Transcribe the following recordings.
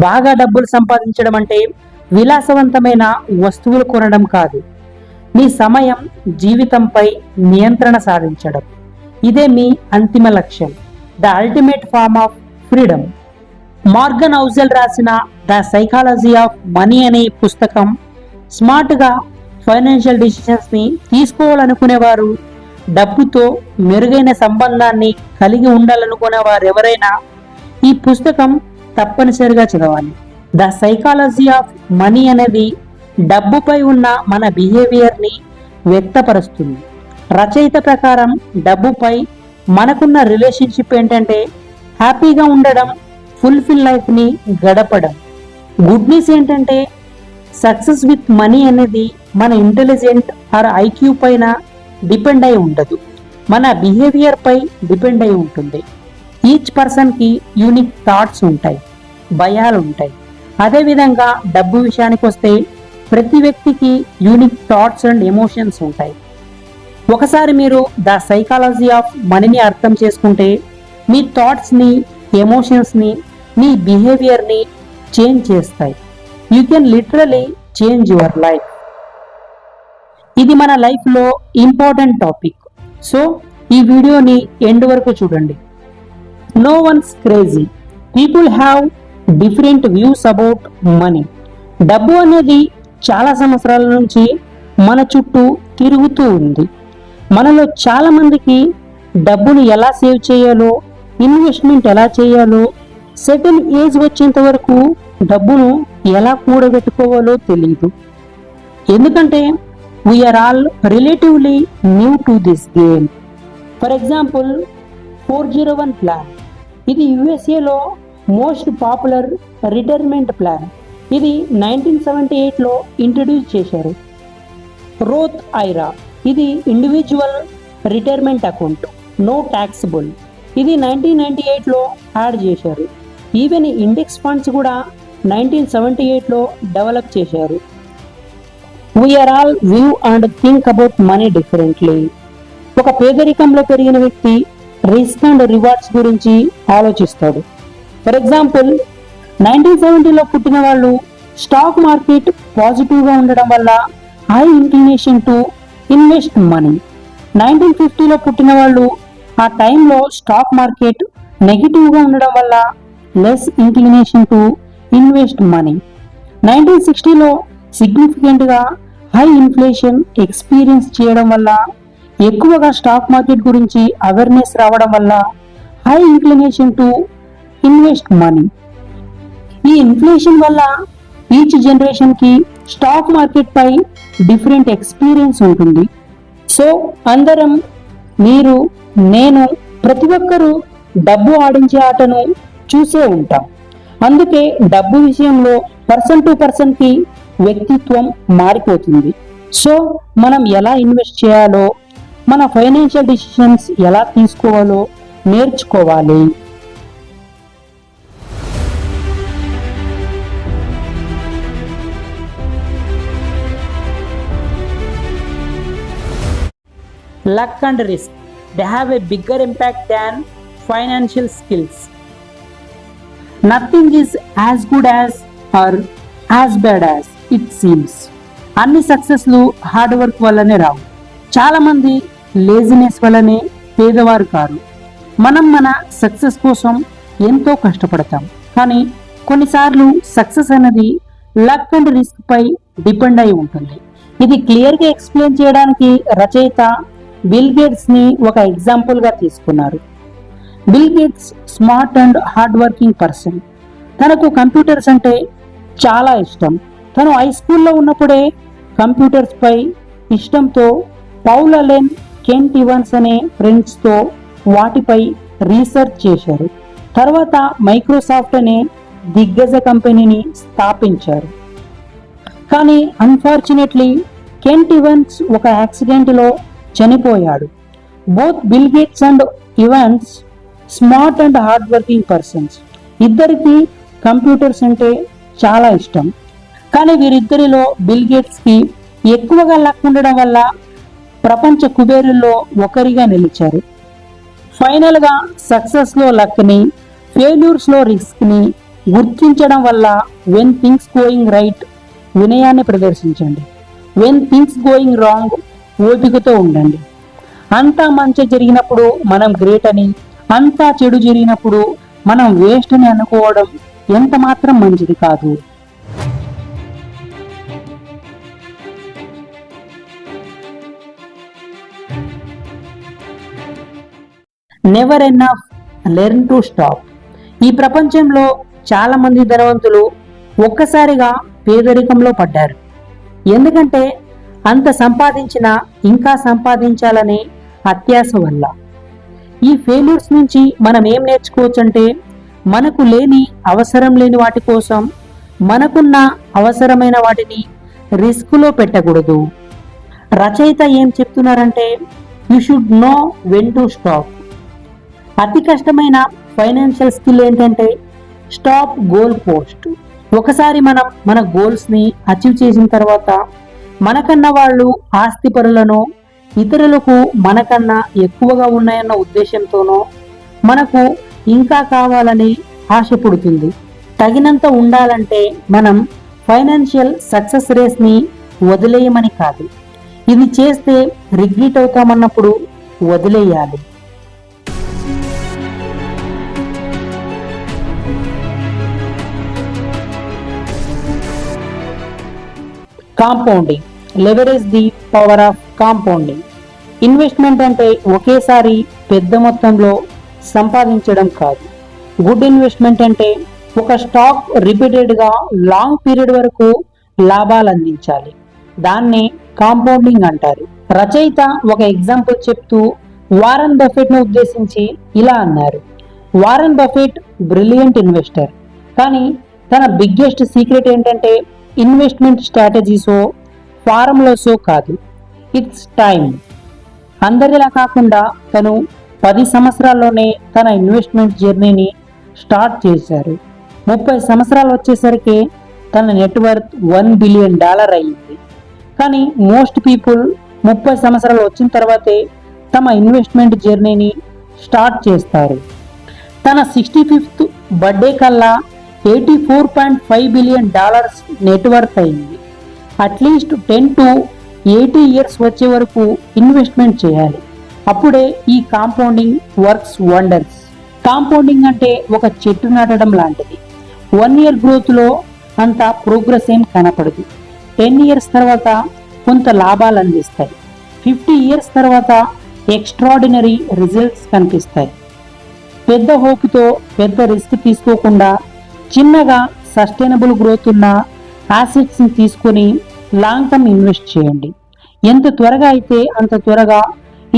బాగా డబ్బులు సంపాదించడం అంటే విలాసవంతమైన వస్తువులు కొనడం కాదు, మీ సమయం, జీవితంపై నియంత్రణ సాధించడం. ఇదే మీ అంతిమ లక్ష్యం, the ultimate form of freedom. Morgan Housel రాసిన ద సైకాలజీ ఆఫ్ మనీ అనే పుస్తకం స్మార్ట్గా ఫైనాన్షియల్ డిసిషన్స్ ని తీసుకోవాలనుకునేవారు, డబ్బుతో మెరుగైన సంబంధాన్ని కలిగి ఉండాలనుకునే వారు ఎవరైనా ఈ పుస్తకం తప్పనిసరిగా చదవాలి. ద సైకాలజీ ఆఫ్ మనీ అనేది డబ్బుపై ఉన్న మన బిహేవియర్ని వ్యక్తపరుస్తుంది. రచయిత ప్రకారం డబ్బుపై మనకున్న రిలేషన్షిప్ ఏంటంటే హ్యాపీగా ఉండడం, ఫుల్ఫిల్ లైఫ్ని గడపడం. గుడ్ న్యూస్ ఏంటంటే సక్సెస్ విత్ మనీ అనేది మన ఇంటెలిజెంట్ ఆర్ ఐక్యూ పైన డిపెండ్ అయి ఉండదు, మన బిహేవియర్ పై డిపెండ్ అయి ఉంటుంది. ఈచ్ పర్సన్కి యూనిక్ థాట్స్ ఉంటాయి, భయాలు ఉంటాయి. అదేవిధంగా డబ్బు విషయానికి వస్తే ప్రతి వ్యక్తికి యూనిక్ థాట్స్ అండ్ ఎమోషన్స్ ఉంటాయి. ఒకసారి మీరు ద సైకాలజీ ఆఫ్ మనీని అర్థం చేసుకుంటే మీ థాట్స్ని, ఎమోషన్స్ని, మీ బిహేవియర్ని చేంజ్ చేస్తాయి. You can literally change your life. ఇది మన లైఫ్లో ఇంపార్టెంట్ టాపిక్, సో ఈ వీడియోని ఎండ్ వరకు చూడండి. No one's crazy, people have different views about money. డబ్బు అనేది చాలా సంవత్సరాల నుంచి మన చుట్టూ తిరుగుతూ ఉంది. మనలో చాలా మందికి డబ్బును ఎలా సేవ్ చేయాలో, ఇన్వెస్ట్మెంట్ ఎలా చేయాలో, సెటిల్ ఏజ్ వచ్చేంత వరకు డబ్బును ఎలా కూడబెట్టుకోవాలో తెలియదు. ఎందుకంటే we are all relatively new to this game. For example 401 plan, ఇది యుఎస్ఏలో మోస్ట్ పాపులర్ రిటైర్మెంట్ ప్లాన్. ఇది 1978లో ఇంట్రడ్యూస్ చేశారు. రోత్ ఐరా, ఇది individual retirement account, no taxable. ఇది 1998లో యాడ్ చేశారు. ఈవెన్ ఇండెక్స్ ఫండ్స్ కూడా 1978లో డెవలప్ చేశారు. We are all view and think about money differently. ఒక పేదరికంలో పెరిగిన వ్యక్తి రిస్క్ అండ్ రివార్డ్స్ గురించి ఆలోచిస్తాడు. ఫర్ ఎగ్జాంపుల్ 1970లో పుట్టిన వాళ్ళు స్టాక్ మార్కెట్ పాజిటివ్గా ఉండడం వల్ల high inclination to invest money. 1950లో పుట్టిన వాళ్ళు ఆ టైంలో స్టాక్ మార్కెట్ నెగిటివ్గా ఉండడం వల్ల less inclination to invest money. 1960లో సిగ్నిఫికెంట్గా హై ఇన్ఫ్లేషన్ ఎక్స్పీరియన్స్ చేయడం వల్ల, ఎక్కువగా స్టాక్ మార్కెట్ గురించి అవేర్నెస్ రావడం వల్ల high inclination to invest money. ఈ ఇన్ఫ్లేషన్ వల్ల ఈచ్ జనరేషన్కి స్టాక్ మార్కెట్ పై డిఫరెంట్ ఎక్స్పీరియన్స్ ఉంటుంది. సో అందరం, మీరు, నేను, ప్రతి ఒక్కరూ డబ్బు ఆడించే ఆటను చూసే ఉంటాం. అందుకే డబ్బు విషయంలో పర్సన్ టు పర్సన్కి వ్యక్తిత్వం మారిపోతుంది. సో మనం ఎలా ఇన్వెస్ట్ చేయాలో, మన ఫైనాన్షియల్ డిసిషన్స్ ఎలా తీసుకోవాలో నేర్చుకోవాలి. Luck and risk, they have a bigger impact than financial skills. Nothing is as good as or as bad as it seems. అన్ని సక్సెస్లు హార్డ్ వర్క్ వల్లనే రావు. చాలామంది లేజినెస్ వల్లనే పేదవారు కారు. మనం మన సక్సెస్ కోసం ఎంతో కష్టపడతాం, కానీ కొన్నిసార్లు సక్సెస్ అనేది లక్ అండ్ రిస్క్ పై డిపెండ్ అయి ఉంటుంది. ఇది క్లియర్గా ఎక్స్ప్లెయిన్ చేయడానికి రచయిత బిల్ గేట్స్ ని ఒక ఎగ్జాంపుల్ గా తీసుకున్నారు. Bill gates smart and hard working person. తనకు కంప్యూటర్స్ అంటే చాలా ఇష్టం. తను హై స్కూల్లో ఉన్నప్పుడే కంప్యూటర్స్ పై ఇష్టంతో పౌల్ అలెన్, కెంట్ ఇవన్స్ అనే ఫ్రెండ్స్తో వాటిపై రీసెర్చ్ చేశారు. తర్వాత మైక్రోసాఫ్ట్ అనే దిగ్గజ కంపెనీని స్థాపించారు. కానీ అన్ఫార్చునేట్లీ కెంట్ ఇవన్స్ ఒక యాక్సిడెంట్లో చనిపోయాడు. Both Bill Gates and Evans smart and hard working persons. ఇద్దరికి కంప్యూటర్స్ అంటే చాలా ఇష్టం. కానీ వీరిద్దరిలో బిల్ గేట్స్కి ఎక్కువగా లక్ ఉండడం వల్ల ప్రపంచ కుబేరుల్లో ఒకరిగా నిలిచారు. ఫైనల్గా సక్సెస్లో లక్ని, ఫెయిల్యూర్స్లో రిస్క్ని, గుర్తించడం వల్ల వెన్ థింగ్స్ గోయింగ్ రైట్ వినయాన్ని ప్రదర్శించండి, వెన్ థింగ్స్ గోయింగ్ రాంగ్ ఓపికతో ఉండండి. అంతా మంచి జరిగినప్పుడు మనం గ్రేట్ అని, అంతా చెడు జరిగినప్పుడు మనం వేస్ట్ అని అనుకోవడం ఎంత మాత్రం మంచిది కాదు. Never enough, learn to stop. ఈ ప్రపంచంలో చాలా మంది ధనవంతులు ఒక్కసారిగా పేదరికంలో పడ్డారు. ఎందుకంటే అంత సంపాదించినా ఇంకా సంపాదించాలనే అత్యాశ వల్ల. ఈ ఫెయిల్యూర్స్ నుంచి మనం ఏం నేర్చుకోవచ్చు అంటే, మనకు లేని అవసరం లేని వాటి కోసం మనకున్న అవసరమైన వాటిని రిస్క్లో పెట్టకూడదు. రచయిత ఏం చెప్తున్నారంటే, you should know when to stop. అతి కష్టమైన ఫైనాన్షియల్ స్కిల్ ఏంటంటే స్టాప్ గోల్ పోస్ట్. ఒకసారి మనం మన గోల్స్ని అచీవ్ చేసిన తర్వాత మనకన్నా వాళ్ళు ఆస్తిపరులను, ఇతరులకు మనకన్నా ఎక్కువగా ఉన్నాయన్న ఉద్దేశంతోనో మనకు ఇంకా కావాలని ఆశ పుడుతుంది. తగినంత ఉండాలంటే మనం ఫైనాన్షియల్ సక్సెస్ రేస్ని వదిలేయమని కాదు, ఇది చేస్తే రిగ్రెట్ అవుతామన్నప్పుడు వదిలేయాలి. Compounding, leverage the power of compounding. Investment అంటే ఒకేసారి పెద్ద మొత్తంలో సంపాదించడం కాదు. గుడ్ ఇన్వెస్ట్మెంట్ అంటే ఒక స్టాక్ రిపీటెడ్గా లాంగ్ పీరియడ్ వరకు లాభాలు అందించాలి. దాన్నే కాంపౌండింగ్ అంటారు. రచయిత ఒక ఎగ్జాంపుల్ చెప్తూ వారన్ బఫెట్ను ఉద్దేశించి ఇలా అన్నారు. వారన్ బఫెట్ బ్రిలియంట్ ఇన్వెస్టర్, కానీ తన బిగ్గెస్ట్ సీక్రెట్ ఏంటంటే ఇన్వెస్ట్మెంట్ స్ట్రాటజీసో ఫార్ములాసో కాదు, ఇట్స్ టైం. అందరిలా కాకుండా తను 10 సంవత్సరాల్లోనే తన ఇన్వెస్ట్మెంట్ జర్నీని స్టార్ట్ చేశారు. 30 సంవత్సరాలు వచ్చేసరికి తన నెట్వర్త్ $1 బిలియన్ అయింది. కానీ మోస్ట్ పీపుల్ 30 సంవత్సరాలు వచ్చిన తర్వాతే తమ ఇన్వెస్ట్మెంట్ జర్నీని స్టార్ట్ చేస్తారు. తన 65th బర్త్డే కల్లా $84.5 బిలియన్ నెట్వర్త్ అయింది. అట్లీస్ట్ 10 to 80 ఇయర్స్ వచ్చే వరకు ఇన్వెస్ట్మెంట్ చేయాలి. అప్పుడే ఈ కాంపౌండింగ్ వర్క్స్ వండర్స్. కాంపౌండింగ్ అంటే ఒక చెట్టు నాటడం లాంటిది. 1 ఇయర్ గ్రోత్లో అంత ప్రోగ్రెస్ ఏం కనపడదు. 10 ఇయర్స్ తర్వాత కొంత లాభాలు అందిస్తాయి. 50 ఇయర్స్ తర్వాత ఎక్స్ట్రాడినరీ రిజల్ట్స్ కనిపిస్తాయి. పెద్ద హోప్తో పెద్ద రిస్క్ తీసుకోకుండా చిన్నగా సస్టైనబుల్ గ్రోత్ ఉన్న యాసెట్స్ని తీసుకొని లాంగ్ టర్మ్ ఇన్వెస్ట్ చేయండి. ఎంత త్వరగా అయితే అంత త్వరగా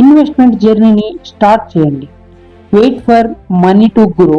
ఇన్వెస్ట్మెంట్ జర్నీని స్టార్ట్ చేయండి. Wait for money to grow.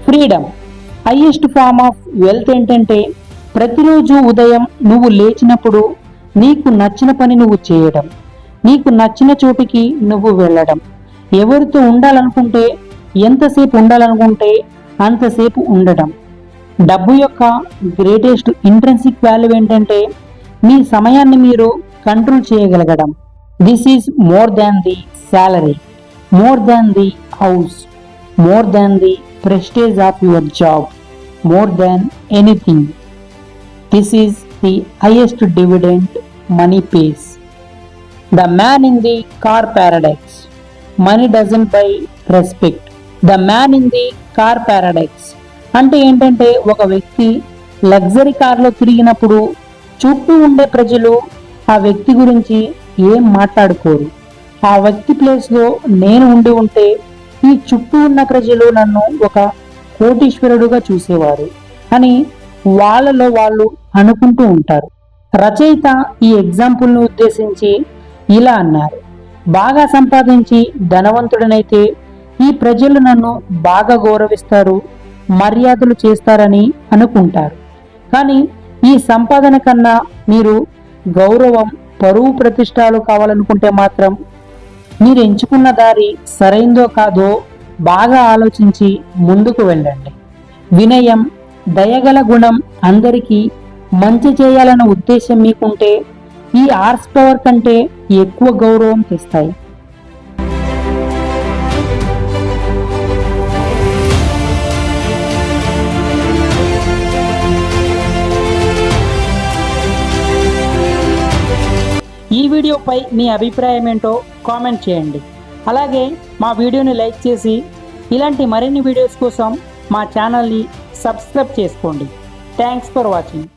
Freedom, highest form of wealth ఏంటంటే ప్రతిరోజు ఉదయం నువ్వు లేచినప్పుడు నీకు నచ్చిన పని నువ్వు చేయడం, నీకు నచ్చిన చోటికి నువ్వు వెళ్ళడం, ఎవరితో ఉండాలనుకుంటే ఎంతసేపు ఉండాలనుకుంటే అంతసేపు ఉండడం. డబ్బు యొక్క గ్రేటెస్ట్ ఇంట్రెన్సిక్ వాల్యూ ఏంటంటే మీ సమయాన్ని మీరు కంట్రోల్ చేయగలగడం. This is more than the salary, more than the house, more than the prestige of your job, more than anything. This is the highest dividend money pays. The man in the car paradox. Money doesn't buy respect. The man in the car paradox అంటే ఏంటంటే ఒక వ్యక్తి luxury కార్లో తిరిగినప్పుడు చుట్టూ ఉండే ప్రజలు ఆ వ్యక్తి గురించి ఏం మాట్లాడుకోరు. ఆ వ్యక్తి ప్లేస్లో నేను ఉండి ఉంటే ఈ చుట్టూ ఉన్న ప్రజలు నన్ను ఒక కోటీశ్వరుడుగా చూసేవారు అని వాళ్ళలో వాళ్ళు అనుకుంటూ ఉంటారు. రచయిత ఈ ఎగ్జాంపుల్ను ఉద్దేశించి ఇలా అన్నారు. బాగా సంపాదించి ధనవంతుడనైతే ఈ ప్రజలు నన్ను బాగా గౌరవిస్తారు, మర్యాదలు చేస్తారని అనుకుంటారు. కానీ ఈ సంపాదన కన్నా మీరు గౌరవం, పరువు, ప్రతిష్టాలు కావాలనుకుంటే మాత్రం మీరు ఎంచుకున్న దారి సరైందో కాదో బాగా ఆలోచించి ముందుకు వెళ్ళండి. వినయం, దయగల గుణం, అందరికీ మంచి చేయాలన్న ఉద్దేశం మీకుంటే ఈ హార్స్ పవర్ కంటే ఎక్కువ గౌరవం తెస్తాయి. ఈ వీడియోపై మీ అభిప్రాయం ఏంటో కామెంట్ చేయండి. అలాగే మా వీడియోని లైక్ చేసి ఇలాంటి మరిన్ని వీడియోస్ కోసం మా ఛానల్ని సబ్స్క్రైబ్ చేసుకోండి. Thanks for watching.